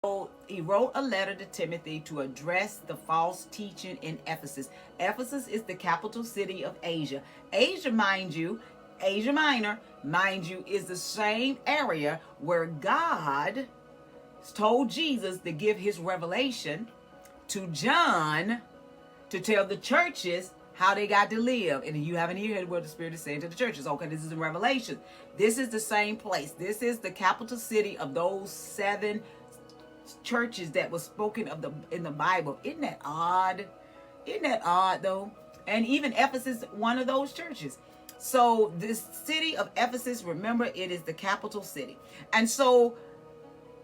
So he wrote a letter to Timothy to address the false teaching in Ephesus. Ephesus is the capital city of Asia. Asia, mind you, Asia Minor, mind you, is the same area where God told Jesus to give his revelation to John to tell the churches how they got to live. And you haven't heard what the Spirit is saying to the churches. Okay, this is in Revelation. This is the same place. This is the capital city of those 7 churches that was spoken of in the Bible. Isn't that odd? Isn't that odd though? And even Ephesus, one of those churches. So this city of Ephesus, remember, it is the capital city. And so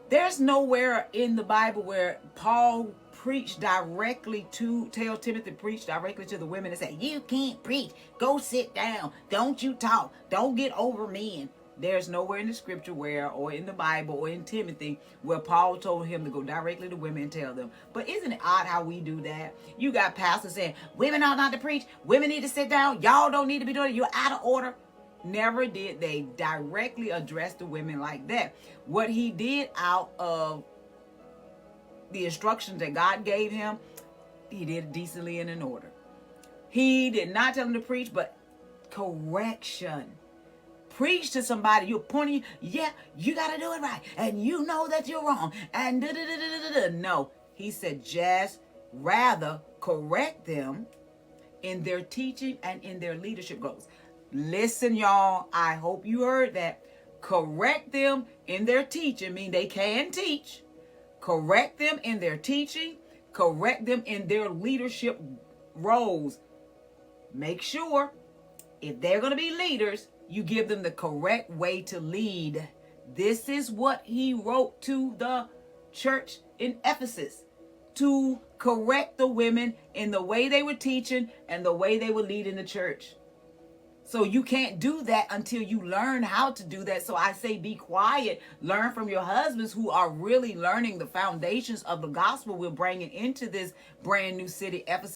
there's nowhere in the Bible where Paul preached directly to, tell Timothy to preach directly to the women and say, you can't preach, go sit down, don't you talk, don't get over men. There's nowhere in the scripture where, or in the Bible, or in Timothy, where Paul told him to go directly to women and tell them. But isn't it odd how we do that? You got pastors saying, women ought not to preach, women need to sit down, y'all don't need to be doing it, you're out of order. Never did they directly address the women like that. What he did out of the instructions that God gave him, he did it decently and in order. He did not tell them to preach, but correction. Preach to somebody, you're pointing, yeah, you got to do it right, and you know that you're wrong, and da-da-da-da-da-da. No, he said just rather correct them in their teaching and in their leadership goals. Listen, y'all, I hope you heard that. Correct them in their teaching, mean they can teach. Correct them in their teaching. Correct them in their leadership roles. Make sure if they're going to be leaders, you give them the correct way to lead. This is what he wrote to the church in Ephesus, to correct the women in the way they were teaching and the way they were leading the church. So you can't do that until you learn how to do that. So I say be quiet. Learn from your husbands who are really learning the foundations of the gospel we're bringing into this brand new city, Ephesus.